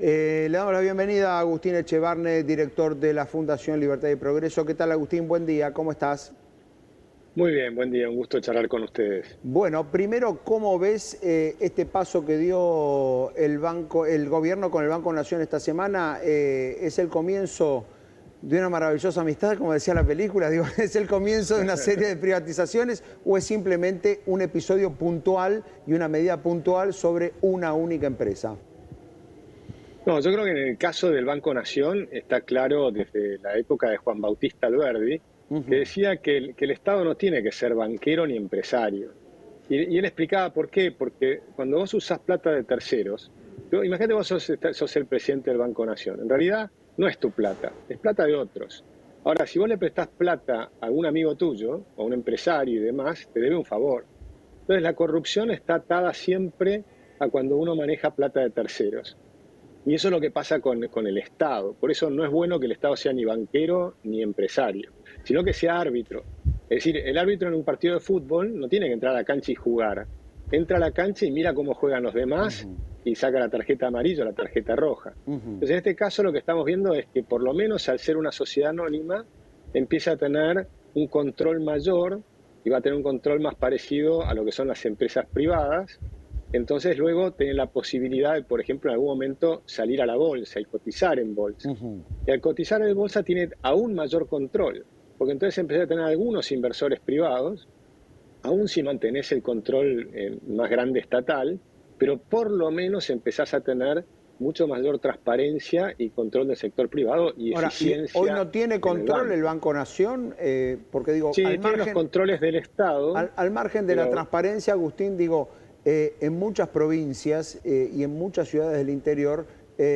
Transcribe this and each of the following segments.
Le damos la bienvenida a Agustín Echevarne, director de la Fundación Libertad y Progreso. ¿Qué tal, Agustín? Buen día, ¿cómo estás? Muy bien, buen día, un gusto charlar con ustedes. Bueno, primero, ¿cómo ves este paso que dio el gobierno con el Banco Nación esta semana? ¿Es el comienzo de una maravillosa amistad, como decía la película? Digo, ¿es el comienzo de una serie de privatizaciones o es simplemente un episodio puntual y una medida puntual sobre una única empresa? No, yo creo que en el caso del Banco Nación está claro desde la época de Juan Bautista Alberdi, que Ujú. decía que el Estado no tiene que ser banquero ni empresario. Y él explicaba por qué, porque cuando vos usás plata de terceros, imagínate vos sos el presidente del Banco Nación, en realidad no es tu plata, es plata de otros. Ahora, si vos le prestás plata a algún amigo tuyo, o a un empresario y demás, te debe un favor. Entonces la corrupción está atada siempre a cuando uno maneja plata de terceros. Y eso es lo que pasa con el Estado. Por eso no es bueno que el Estado sea ni banquero ni empresario, sino que sea árbitro. Es decir, el árbitro en un partido de fútbol no tiene que entrar a la cancha y jugar. Entra a la cancha y mira cómo juegan los demás Ujú. y saca la tarjeta amarilla o la tarjeta roja. Ujú. Entonces, en este caso lo que estamos viendo es que por lo menos al ser una sociedad anónima, empieza a tener un control mayor y va a tener un control más parecido a lo que son las empresas privadas. Entonces luego tiene la posibilidad de, por ejemplo, en algún momento salir a la bolsa y cotizar en bolsa. Ujú. Y al cotizar en bolsa tiene aún mayor control, porque entonces empezás a tener algunos inversores privados, aún si mantenés el control más grande estatal, pero por lo menos empezás a tener mucho mayor transparencia y control del sector privado y Ahora, ¿y hoy eficiencia no tiene en el control el banco. Banco Nación? Porque digo, Sí, tiene los controles del Estado, al margen de la pero transparencia, Agustín, digo, en muchas provincias y en muchas ciudades del interior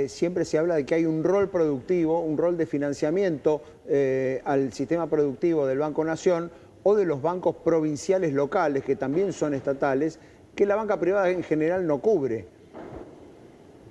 siempre se habla de que hay un rol productivo, un rol de financiamiento al sistema productivo del Banco Nación o de los bancos provinciales locales, que también son estatales, que la banca privada en general no cubre.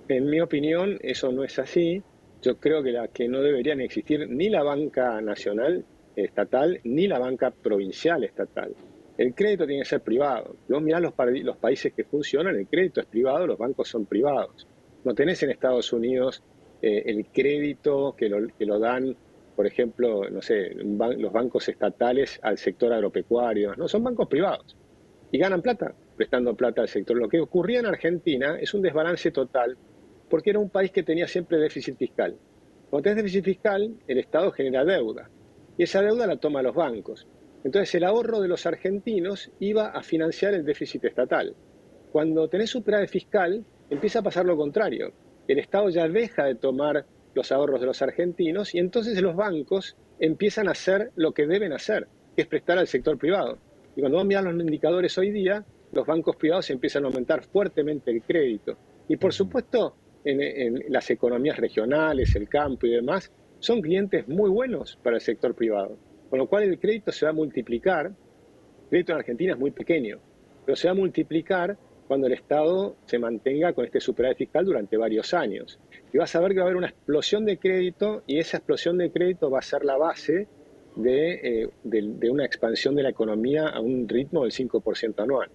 en mi opinión, eso no es así. Yo creo que no deberían existir ni la banca nacional estatal ni la banca provincial estatal. El crédito tiene que ser privado. Vos mirás los países que funcionan, el crédito es privado, los bancos son privados. No tenés en Estados Unidos el crédito que lo dan, por ejemplo, no sé, los bancos estatales al sector agropecuario. No, son bancos privados y ganan plata prestando plata al sector. Lo que ocurría en Argentina es un desbalance total porque era un país que tenía siempre déficit fiscal. Cuando tenés déficit fiscal, el Estado genera deuda y esa deuda la toma los bancos. Entonces el ahorro de los argentinos iba a financiar el déficit estatal. Cuando tenés superávit fiscal, empieza a pasar lo contrario. El Estado ya deja de tomar los ahorros de los argentinos y entonces los bancos empiezan a hacer lo que deben hacer, que es prestar al sector privado. Y cuando vos mirás los indicadores hoy día, los bancos privados empiezan a aumentar fuertemente el crédito. Y por supuesto, en las economías regionales, el campo y demás, son clientes muy buenos para el sector privado. Con lo cual el crédito se va a multiplicar. El crédito en Argentina es muy pequeño, pero se va a multiplicar cuando el Estado se mantenga con este superávit fiscal durante varios años. Y vas a ver que va a haber una explosión de crédito y esa explosión de crédito va a ser la base de una expansión de la economía a un ritmo del 5% anual.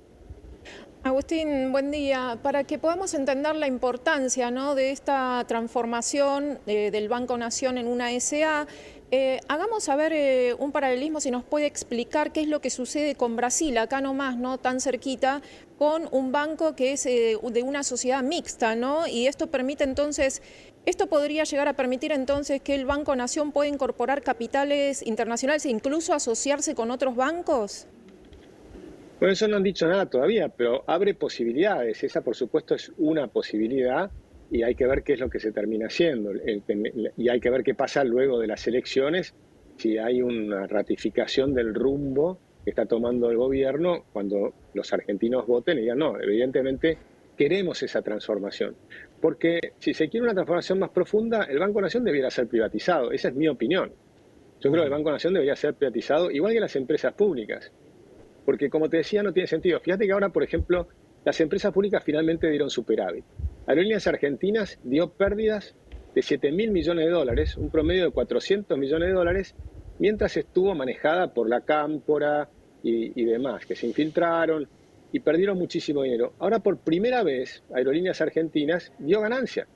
Agustín, buen día. Para que podamos entender la importancia, ¿no?, de esta transformación del Banco Nación en una SA, hagamos a ver un paralelismo, si nos puede explicar qué es lo que sucede con Brasil, acá nomás, ¿no?, tan cerquita, con un banco que es de una sociedad mixta, ¿no? Y esto permite entonces, esto podría llegar a permitir entonces que el Banco Nación pueda incorporar capitales internacionales e incluso asociarse con otros bancos. Bueno, eso no han dicho nada todavía, pero abre posibilidades. Esa, por supuesto, es una posibilidad y hay que ver qué es lo que se termina haciendo. Y hay que ver qué pasa luego de las elecciones, si hay una ratificación del rumbo que está tomando el gobierno cuando los argentinos voten y digan, no, evidentemente queremos esa transformación. Porque si se quiere una transformación más profunda, el Banco Nación debiera ser privatizado. Esa es mi opinión. Yo creo que el Banco Nación debería ser privatizado, igual que las empresas públicas. Porque como te decía, no tiene sentido. Fíjate que ahora, por ejemplo, las empresas públicas finalmente dieron superávit. Aerolíneas Argentinas dio pérdidas de 7.000 millones de dólares, un promedio de 400 millones de dólares, mientras estuvo manejada por la Cámpora y demás, que se infiltraron y perdieron muchísimo dinero. Ahora, por primera vez, Aerolíneas Argentinas dio ganancia.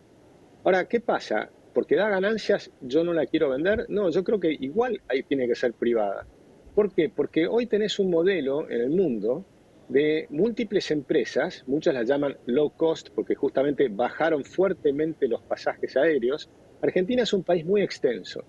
Ahora, ¿qué pasa? Porque da ganancias, yo no la quiero vender. No, yo creo que igual ahí tiene que ser privada. ¿Por qué? Porque hoy tenés un modelo en el mundo de múltiples empresas, muchas las llaman low cost porque justamente bajaron fuertemente los pasajes aéreos. Argentina es un país muy extenso,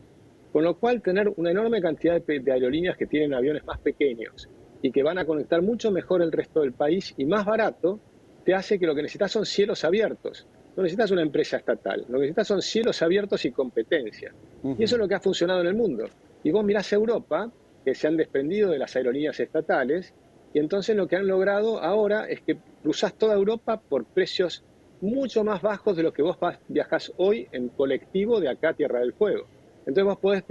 con lo cual tener una enorme cantidad de aerolíneas que tienen aviones más pequeños y que van a conectar mucho mejor el resto del país y más barato, te hace que lo que necesitas son cielos abiertos. No necesitas una empresa estatal, lo que necesitas son cielos abiertos y competencia. Y eso es lo que ha funcionado en el mundo. Y vos mirás Europa, que se han desprendido de las aerolíneas estatales, y entonces lo que han logrado ahora es que cruzás toda Europa por precios mucho más bajos de lo que vos viajás hoy en colectivo de acá a Tierra del Fuego. Entonces vos podés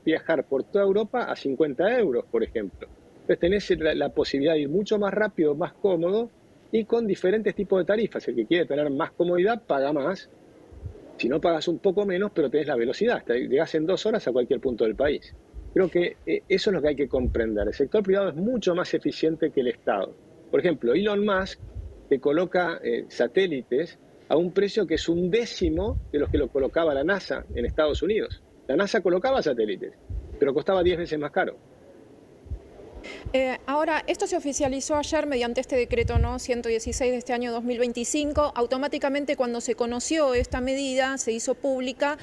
viajar por toda Europa a 50 euros, por ejemplo. Entonces tenés la posibilidad de ir mucho más rápido, más cómodo y con diferentes tipos de tarifas. El que quiere tener más comodidad paga más. Si no, pagas un poco menos, pero tenés la velocidad. Llegás en 2 horas a cualquier punto del país. Creo que eso es lo que hay que comprender. El sector privado es mucho más eficiente que el Estado. Por ejemplo, Elon Musk te coloca satélites a un precio que es 1/10 de los que lo colocaba la NASA en Estados Unidos. La NASA colocaba satélites, pero costaba 10 veces más caro. Ahora, esto se oficializó ayer mediante este decreto, ¿no? 116 de este año 2025. Automáticamente, cuando se conoció esta medida, se hizo pública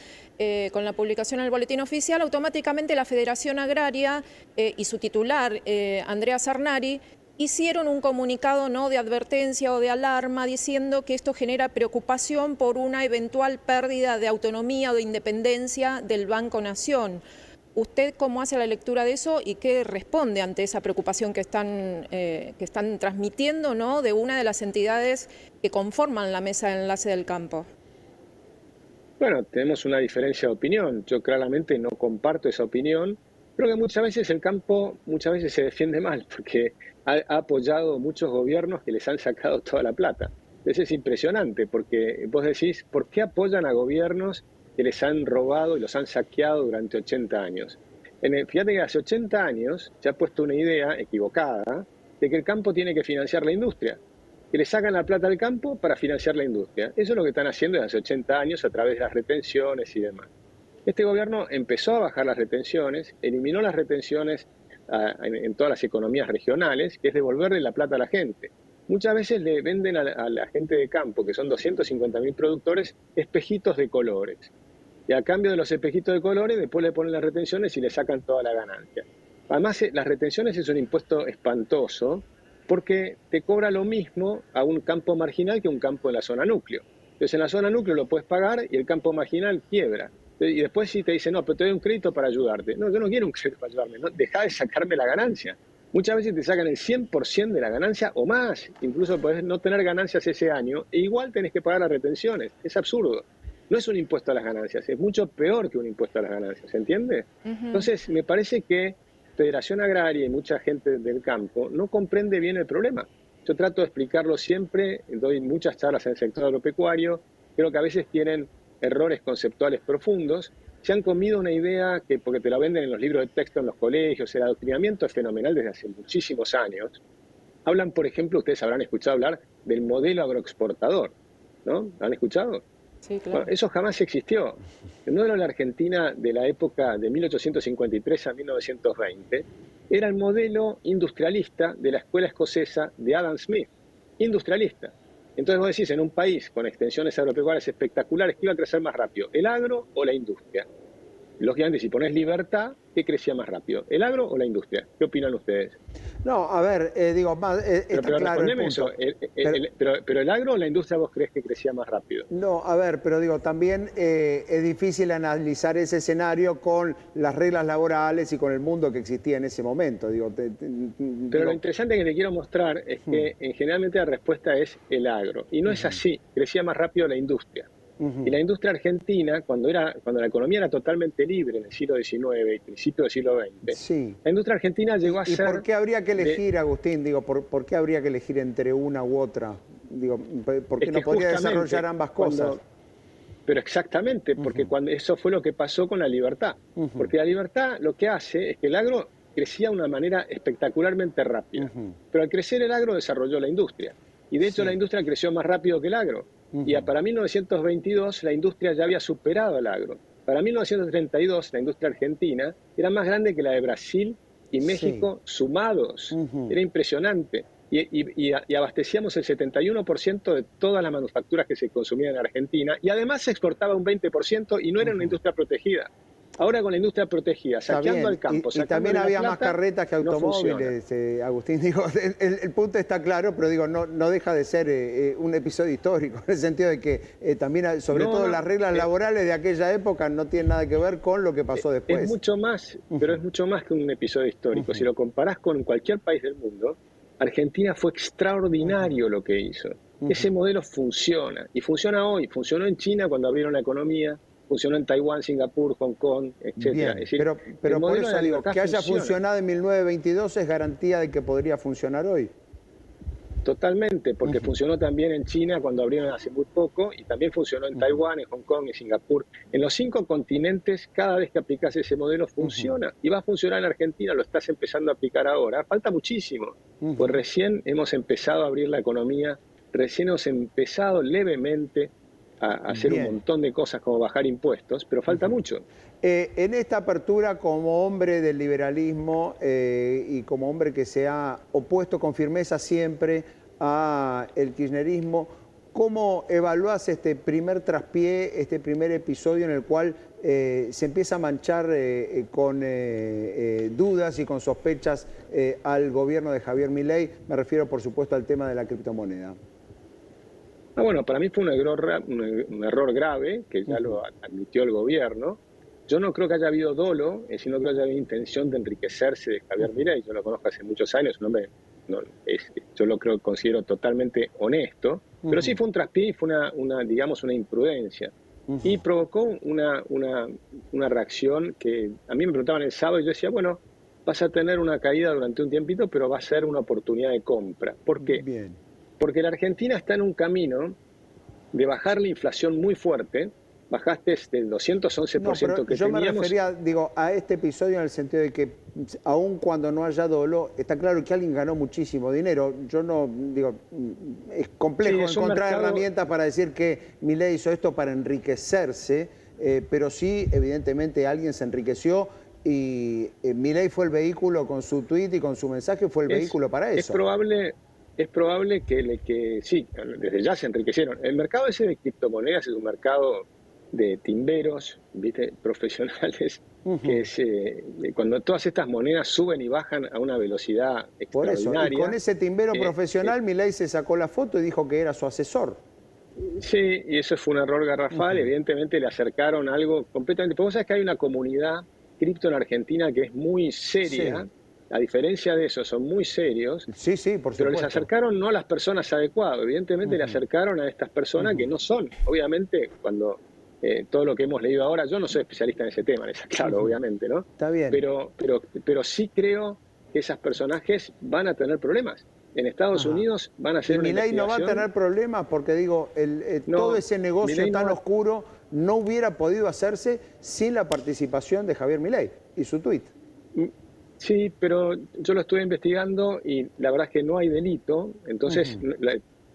con la publicación en el Boletín Oficial. Automáticamente la Federación Agraria y su titular, Andrea Sarnari, hicieron un comunicado, ¿no?, de advertencia o de alarma diciendo que esto genera preocupación por una eventual pérdida de autonomía o de independencia del Banco Nación. ¿Usted cómo hace la lectura de eso y qué responde ante esa preocupación que están transmitiendo, ¿no?, de una de las entidades que conforman la mesa de enlace del campo? Bueno, tenemos una diferencia de opinión. Yo claramente no comparto esa opinión. Creo que muchas veces el campo se defiende mal porque ha apoyado muchos gobiernos que les han sacado toda la plata. Eso es impresionante porque vos decís, ¿por qué apoyan a gobiernos que les han robado y los han saqueado durante 80 años? Fíjate que hace 80 años se ha puesto una idea equivocada de que el campo tiene que financiar la industria, que le sacan la plata al campo para financiar la industria. Eso es lo que están haciendo desde hace 80 años a través de las retenciones y demás. Este gobierno empezó a bajar las retenciones, eliminó las retenciones en todas las economías regionales, que es devolverle la plata a la gente. Muchas veces le venden a la gente de campo, que son 250.000 productores, espejitos de colores. Y a cambio de los espejitos de colores, después le ponen las retenciones y le sacan toda la ganancia. Además, las retenciones es un impuesto espantoso porque te cobra lo mismo a un campo marginal que un campo de la zona núcleo. Entonces, en la zona núcleo lo puedes pagar y el campo marginal quiebra. Y después sí te dicen, no, pero te doy un crédito para ayudarte. No, yo no quiero un crédito para ayudarme, no, deja de sacarme la ganancia. Muchas veces te sacan el 100% de la ganancia o más. Incluso podés no tener ganancias ese año e igual tenés que pagar las retenciones. Es absurdo. No es un impuesto a las ganancias, es mucho peor que un impuesto a las ganancias, ¿se entiende? Entonces, me parece que Federación Agraria y mucha gente del campo no comprende bien el problema. Yo trato de explicarlo siempre, doy muchas charlas en el sector agropecuario, creo que a veces tienen errores conceptuales profundos, se han comido una idea que, porque te la venden en los libros de texto en los colegios, el adoctrinamiento es fenomenal desde hace muchísimos años. Hablan, por ejemplo, ustedes habrán escuchado hablar del modelo agroexportador, ¿no? ¿Han escuchado? Sí, claro. Bueno, eso jamás existió. El modelo de la Argentina de la época de 1853 a 1920 era el modelo industrialista de la escuela escocesa de Adam Smith, industrialista. Entonces vos decís, en un país con extensiones agropecuarias espectaculares, ¿qué iba a crecer más rápido? ¿El agro o la industria? Lógicamente, si pones libertad, ¿qué crecía más rápido? ¿El agro o la industria? ¿Qué opinan ustedes? No, a ver, digo, está Pero claro el respondeme punto. eso. Pero el agro o la industria vos crees que crecía más rápido? No, a ver, pero digo, también es difícil analizar ese escenario con las reglas laborales y con el mundo que existía en ese momento. Digo, Pero lo interesante que te quiero mostrar es que generalmente la respuesta es el agro. Y no es así, crecía más rápido la industria. Y la industria argentina, cuando la economía era totalmente libre en el siglo XIX y principios del siglo XX, sí. La industria argentina llegó a ser... ¿Y por qué habría que elegir, Agustín? Digo, ¿por qué habría que elegir entre una u otra? Digo, ¿por qué no podría desarrollar ambas cosas? Pero exactamente, porque eso fue lo que pasó con la libertad. Porque la libertad lo que hace es que el agro crecía de una manera espectacularmente rápida. Pero al crecer el agro desarrolló la industria. Y de hecho la industria creció más rápido que el agro. Para 1922 la industria ya había superado al agro. Para 1932 la industria argentina era más grande que la de Brasil y México sumados. Era impresionante. Y abastecíamos el 71% de todas las manufacturas que se consumían en Argentina, y además se exportaba un 20% y no era una industria protegida. Ahora con la industria protegida, saqueando al campo, y también había más carretas que automóviles, Agustín. Digo, el punto está claro, pero digo, no deja de ser un episodio histórico, en el sentido de que también, sobre todo las reglas laborales de aquella época no tienen nada que ver con lo que pasó después. Es mucho más, pero es mucho más que un episodio histórico. Si lo comparás con cualquier país del mundo, Argentina fue extraordinario lo que hizo. Ese modelo funciona, y funciona hoy. Funcionó en China cuando abrieron la economía, funcionó en Taiwán, Singapur, Hong Kong, etc. Bien, es decir, pero por eso digo, que haya funcionado en 1922 es garantía de que podría funcionar hoy. Totalmente, porque funcionó también en China cuando abrieron hace muy poco, y también funcionó en Taiwán, en Hong Kong, en Singapur. En los 5 continentes, cada vez que aplicas ese modelo funciona, y va a funcionar en Argentina, lo estás empezando a aplicar ahora. Falta muchísimo, pues recién hemos empezado a abrir la economía, recién hemos empezado levemente a hacer un montón de cosas como bajar impuestos, pero falta mucho. En esta apertura, como hombre del liberalismo y como hombre que se ha opuesto con firmeza siempre al kirchnerismo, ¿cómo evaluás este primer traspié, este primer episodio en el cual se empieza a manchar con dudas y con sospechas al gobierno de Javier Milei? Me refiero, por supuesto, al tema de la criptomoneda. Bueno, para mí fue un error grave, que ya lo admitió el gobierno. Yo no creo que haya habido dolo, sino que haya habido intención de enriquecerse de Javier Milei. Yo lo conozco hace muchos años, un hombre, yo lo considero totalmente honesto, pero sí fue un traspié y fue digamos, una imprudencia. Y provocó una reacción que a mí me preguntaban el sábado y yo decía, bueno, vas a tener una caída durante un tiempito, pero va a ser una oportunidad de compra. ¿Por qué? Bien. Porque la Argentina está en un camino de bajar la inflación muy fuerte. Bajaste del 211% que yo teníamos. Me refería, a este episodio en el sentido de que, aun cuando no haya dolo, está claro que alguien ganó muchísimo dinero. Yo no, es complejo encontrar herramientas para decir que Milei hizo esto para enriquecerse, pero sí, evidentemente, alguien se enriqueció y Milei fue el vehículo con su tuit y con su mensaje, fue el vehículo para eso. Es probable que sí, desde ya se enriquecieron. El mercado ese de criptomonedas es un mercado de timberos, ¿viste? Profesionales, que es cuando todas estas monedas suben y bajan a una velocidad extraordinaria. Por eso, y con ese timbero profesional, Milei se sacó la foto y dijo que era su asesor. Sí, y eso fue un error garrafal. Evidentemente le acercaron algo completamente. Porque vos sabés que hay una comunidad cripto en Argentina que es muy seria. Sí. A diferencia de eso, son muy serios. Sí, sí, por supuesto. Pero les acercaron no a las personas adecuadas. Evidentemente le acercaron a estas personas que no son. Obviamente, cuando todo lo que hemos leído ahora, yo no soy especialista en ese tema, claro, obviamente, ¿no? Está bien. Pero sí creo que esos personajes van a tener problemas. En Estados Unidos van a hacer una investigación. Milei no va a tener problemas porque, todo ese negocio tan oscuro no hubiera podido hacerse sin la participación de Javier Milei y su tuit. Sí, pero yo lo estuve investigando y la verdad es que no hay delito. Entonces,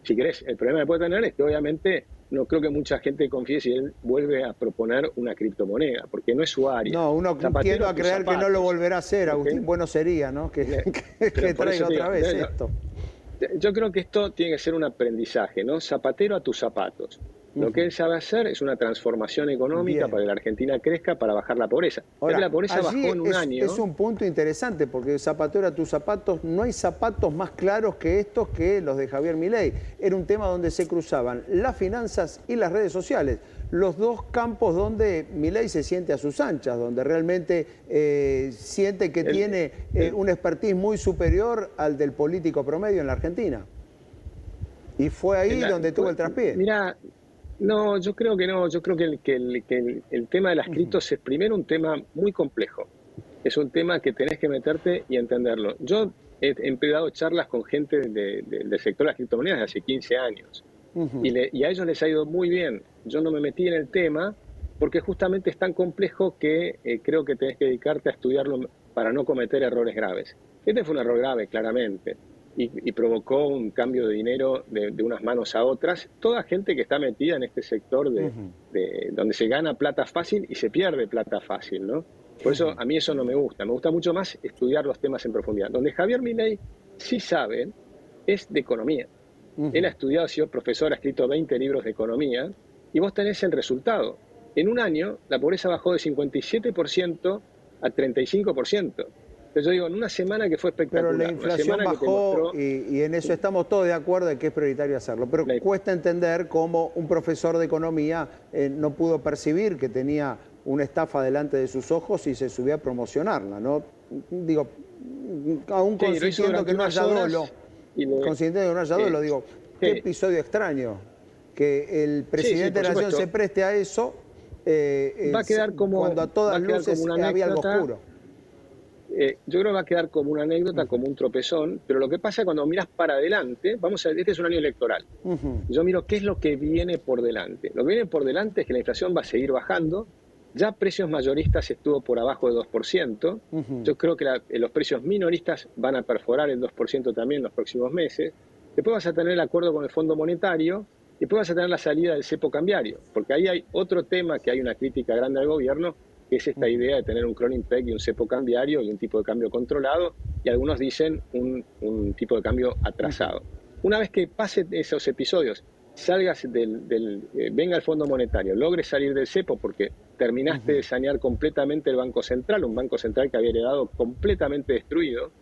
si querés, el problema que puede tener es que obviamente no creo que mucha gente confíe si él vuelve a proponer una criptomoneda, porque no es su área. No, uno tiende a creer que no lo volverá a hacer, Agustín. Bueno sería, ¿no? Que traiga otra vez esto. Yo creo que esto tiene que ser un aprendizaje, ¿no? Zapatero a tus zapatos. Lo que él sabe hacer es una transformación económica para que la Argentina crezca, para bajar la pobreza. Ahora, la pobreza bajó en un año. Es un punto interesante, porque zapatero a tus zapatos, no hay zapatos más claros que estos que los de Javier Milei. Era un tema donde se cruzaban las finanzas y las redes sociales. Los dos campos donde Milei se siente a sus anchas, donde realmente siente que tiene un expertise muy superior al del político promedio en la Argentina. Y fue ahí donde tuvo el traspié. Mirá, no, yo creo que no. Yo creo que el tema de las criptos es primero un tema muy complejo. Es un tema que tenés que meterte y entenderlo. Yo he empezado charlas con gente del sector de las criptomonedas desde hace 15 años. Y a ellos les ha ido muy bien. Yo no me metí en el tema porque justamente es tan complejo que creo que tenés que dedicarte a estudiarlo para no cometer errores graves. Este fue un error grave, claramente. y provocó un cambio de dinero de unas manos a otras. Toda gente que está metida en este sector de donde se gana plata fácil y se pierde plata fácil, ¿no? Por eso a mí eso no me gusta. Me gusta mucho más estudiar los temas en profundidad. Donde Javier Milei sí sabe es de economía. Él ha estudiado, ha sido profesor, ha escrito 20 libros de economía y vos tenés el resultado. En un año la pobreza bajó de 57% a 35%. Entonces yo digo, en una semana que fue espectacular. Pero la inflación bajó y en eso estamos todos de acuerdo en que es prioritario hacerlo. Pero cuesta entender cómo un profesor de economía no pudo percibir que tenía una estafa delante de sus ojos y se subió a promocionarla, ¿no? Digo, aún consintiendo que no haya dolo, digo, qué episodio extraño, que el presidente de la Nación se preste a eso va a quedar como, cuando a todas luces había algo oscuro. Yo creo que va a quedar como una anécdota, como un tropezón, pero lo que pasa es cuando miras para adelante, vamos a ver, este es un año electoral. Yo miro qué es lo que viene por delante. Lo que viene por delante es que la inflación va a seguir bajando. Ya precios mayoristas estuvo por abajo del 2%. Yo creo que los precios minoristas van a perforar el 2% también en los próximos meses. Después vas a tener el acuerdo con el Fondo Monetario y después vas a tener la salida del cepo cambiario, porque ahí hay otro tema que hay una crítica grande al gobierno, que es esta idea de tener un cloning peg y un cepo cambiario y un tipo de cambio controlado, y algunos dicen un tipo de cambio atrasado. Una vez que pasen esos episodios, salgas venga el Fondo Monetario, logres salir del cepo porque terminaste de sanear completamente el Banco Central, un Banco Central que había heredado completamente destruido,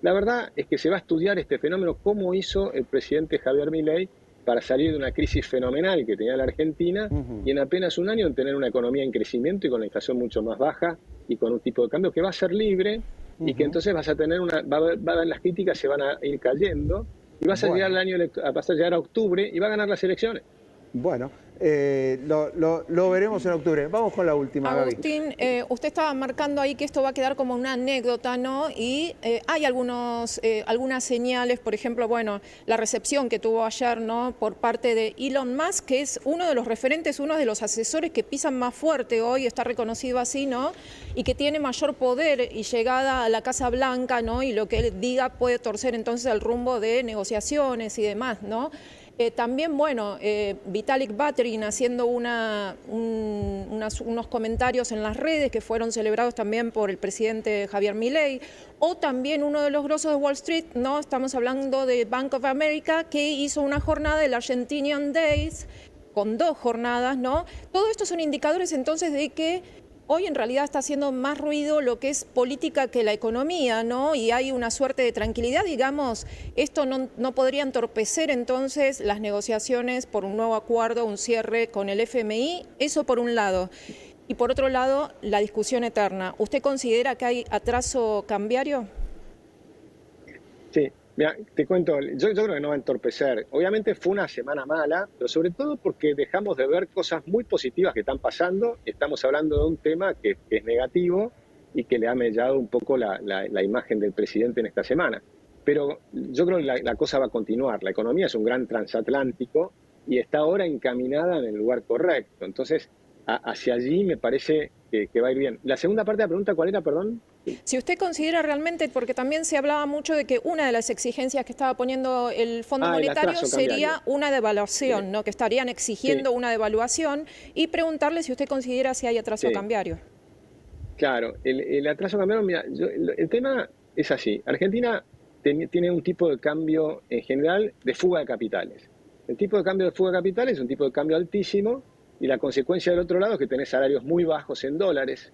la verdad es que se va a estudiar este fenómeno, cómo hizo el presidente Javier Milei para salir de una crisis fenomenal que tenía la Argentina y en apenas un año tener una economía en crecimiento y con la inflación mucho más baja y con un tipo de cambio que va a ser libre y que entonces vas a tener las críticas se van a ir cayendo y vas a llegar vas a llegar a octubre y va a ganar las elecciones. Bueno, lo veremos en octubre. Vamos con la última, Agustín, usted estaba marcando ahí que esto va a quedar como una anécdota, ¿no? Y hay algunas señales, por ejemplo, bueno, la recepción que tuvo ayer, ¿no? Por parte de Elon Musk, que es uno de los referentes, uno de los asesores que pisan más fuerte hoy, está reconocido así, ¿no? Y que tiene mayor poder y llegada a la Casa Blanca, ¿no? Y lo que él diga puede torcer entonces el rumbo de negociaciones y demás, ¿no? También, bueno, Vitalik Buterin haciendo unos comentarios en las redes que fueron celebrados también por el presidente Javier Milei, o también uno de los grosos de Wall Street, ¿no? Estamos hablando de Bank of America, que hizo una jornada del Argentinian Days, con 2 jornadas, ¿no? Todo esto son indicadores entonces de que hoy en realidad está haciendo más ruido lo que es política que la economía, ¿no? Y hay una suerte de tranquilidad, digamos. Esto no podría entorpecer entonces las negociaciones por un nuevo acuerdo, un cierre con el FMI. Eso por un lado. Y por otro lado, la discusión eterna. ¿Usted considera que hay atraso cambiario? Sí. Mira, te cuento, yo creo que no va a entorpecer. Obviamente fue una semana mala, pero sobre todo porque dejamos de ver cosas muy positivas que están pasando. Estamos hablando de un tema que es negativo y que le ha mellado un poco la imagen del presidente en esta semana. Pero yo creo que la cosa va a continuar. La economía es un gran transatlántico y está ahora encaminada en el lugar correcto. Entonces, hacia allí me parece que va a ir bien. La segunda parte de la pregunta, ¿cuál era, perdón? Si usted considera realmente, porque también se hablaba mucho de que una de las exigencias que estaba poniendo el Fondo Monetario sería una devaluación, ¿no? Que estarían exigiendo una devaluación, y preguntarle si usted considera si hay atraso cambiario. Claro, el atraso cambiario, mira, el tema es así. Argentina tiene un tipo de cambio en general de fuga de capitales. El tipo de cambio de fuga de capitales es un tipo de cambio altísimo y la consecuencia del otro lado es que tenés salarios muy bajos en dólares.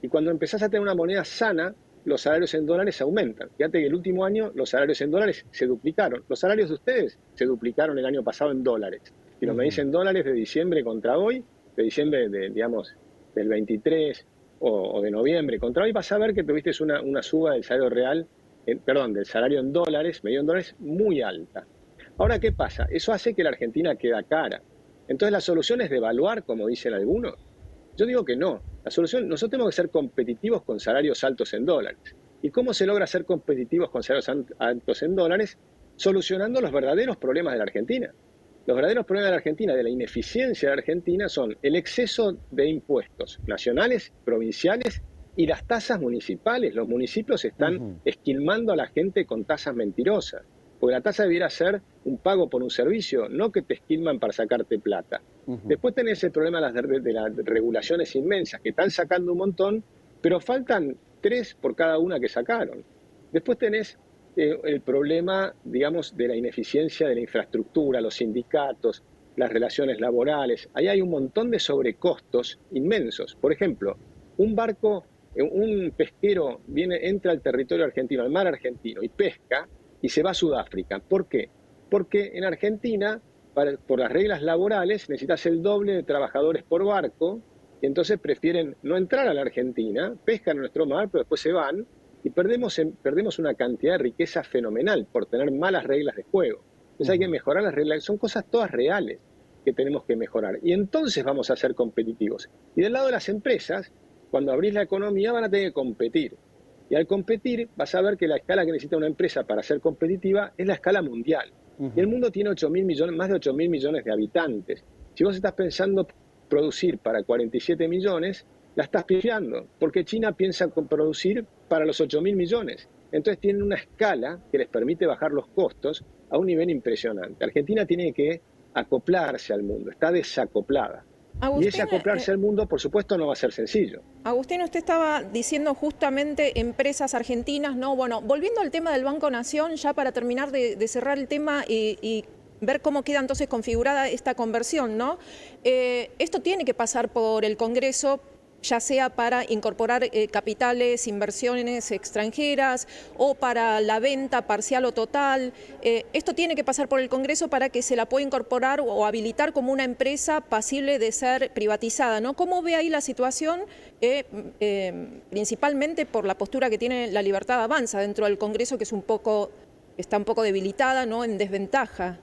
Y cuando empezás a tener una moneda sana, los salarios en dólares aumentan. Fíjate que el último año los salarios en dólares se duplicaron. Los salarios de ustedes se duplicaron el año pasado en dólares. Si lo medís en dólares de diciembre contra hoy, de diciembre digamos, del 23 o de noviembre contra hoy, vas a ver que tuviste una suba del salario real, del salario en dólares, medido en dólares, muy alta. Ahora, ¿qué pasa? Eso hace que la Argentina queda cara. Entonces, ¿la solución es devaluar, como dicen algunos? Yo digo que no. La solución, nosotros tenemos que ser competitivos con salarios altos en dólares. ¿Y cómo se logra ser competitivos con salarios altos en dólares? Solucionando los verdaderos problemas de la Argentina. Los verdaderos problemas de la Argentina, de la ineficiencia de la Argentina, son el exceso de impuestos nacionales, provinciales y las tasas municipales. Los municipios están esquilmando a la gente con tasas mentirosas. Porque la tasa debiera ser un pago por un servicio, no que te esquilman para sacarte plata. Después tenés el problema de las regulaciones inmensas, que están sacando un montón, pero faltan 3 por cada una que sacaron. Después tenés el problema, digamos, de la ineficiencia de la infraestructura, los sindicatos, las relaciones laborales. Ahí hay un montón de sobrecostos inmensos. Por ejemplo, un pesquero entra al territorio argentino, al mar argentino, y pesca, y se va a Sudáfrica. ¿Por qué? Porque en Argentina, por las reglas laborales, necesitas el doble de trabajadores por barco, y entonces prefieren no entrar a la Argentina, pescan en nuestro mar, pero después se van, y perdemos una cantidad de riqueza fenomenal por tener malas reglas de juego. Entonces hay que mejorar las reglas, son cosas todas reales que tenemos que mejorar. Y entonces vamos a ser competitivos. Y del lado de las empresas, cuando abrís la economía van a tener que competir. Y al competir vas a ver que la escala que necesita una empresa para ser competitiva es la escala mundial. Y el mundo tiene 8.000 millones, más de 8.000 millones de habitantes. Si vos estás pensando producir para 47 millones, la estás pifiando, porque China piensa producir para los 8.000 millones. Entonces tienen una escala que les permite bajar los costos a un nivel impresionante. Argentina tiene que acoplarse al mundo, está desacoplada. Agustín, y ese acoplarse al mundo, por supuesto, no va a ser sencillo. Agustín, usted estaba diciendo justamente empresas argentinas, ¿no? Bueno, volviendo al tema del Banco Nación, ya para terminar de cerrar el tema y ver cómo queda entonces configurada esta conversión, ¿no? Esto tiene que pasar por el Congreso, ya sea para incorporar capitales, inversiones extranjeras o para la venta parcial o total. Esto tiene que pasar por el Congreso para que se la pueda incorporar o habilitar como una empresa pasible de ser privatizada, ¿no? ¿Cómo ve ahí la situación? Principalmente por la postura que tiene La Libertad Avanza dentro del Congreso, que está un poco debilitada, ¿no? En desventaja.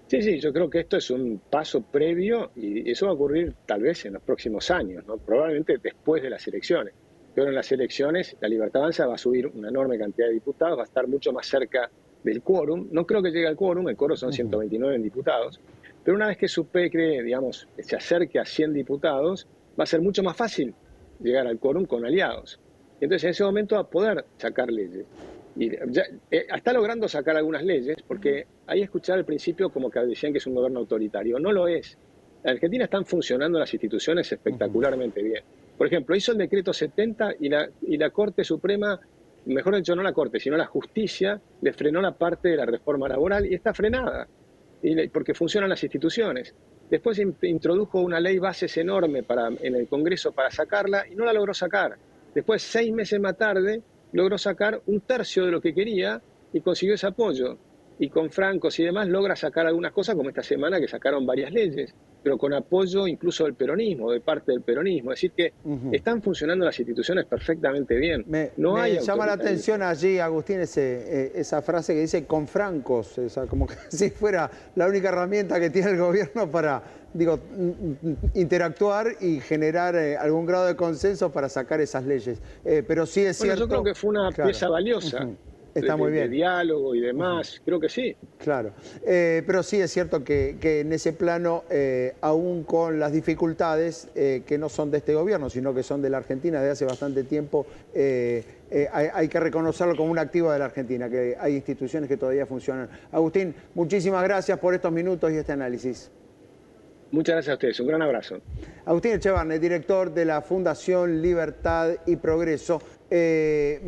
Sí, yo creo que esto es un paso previo y eso va a ocurrir tal vez en los próximos años, ¿no? Probablemente después de las elecciones. Pero en las elecciones La Libertad Avanza va a subir una enorme cantidad de diputados, va a estar mucho más cerca del quórum. No creo que llegue al quórum, el quórum son 129 diputados, pero una vez que su PECRE, digamos, se acerque a 100 diputados, va a ser mucho más fácil llegar al quórum con aliados. Entonces en ese momento va a poder sacar leyes. Y ya, está logrando sacar algunas leyes, porque ahí escuchaba al principio como que decían que es un gobierno autoritario. No lo es. En Argentina están funcionando las instituciones espectacularmente bien. Por ejemplo, hizo el decreto 70 y la Corte Suprema, mejor dicho, no la Corte, sino la Justicia, le frenó la parte de la reforma laboral y está frenada, porque funcionan las instituciones. Después introdujo una ley bases enorme en el Congreso para sacarla y no la logró sacar. Después, 6 meses más tarde, logró sacar 1/3 de lo que quería y consiguió ese apoyo. Y con francos y demás logra sacar algunas cosas, como esta semana que sacaron varias leyes, pero con apoyo incluso del peronismo, de parte del peronismo. Es decir que están funcionando las instituciones perfectamente bien. Me hay llama la atención allí, Agustín, esa frase que dice con francos, como que si fuera la única herramienta que tiene el gobierno para, digo, interactuar y generar algún grado de consenso para sacar esas leyes. Pero sí es cierto... Yo creo que fue una pieza valiosa. Está muy bien. De diálogo y demás, creo que sí. Claro, pero sí es cierto que en ese plano, aún con las dificultades que no son de este gobierno, sino que son de la Argentina desde hace bastante tiempo, hay que reconocerlo como un activo de la Argentina, que hay instituciones que todavía funcionan. Agustín, muchísimas gracias por estos minutos y este análisis. Muchas gracias a ustedes, un gran abrazo. Agustín Echevarne, director de la Fundación Libertad y Progreso.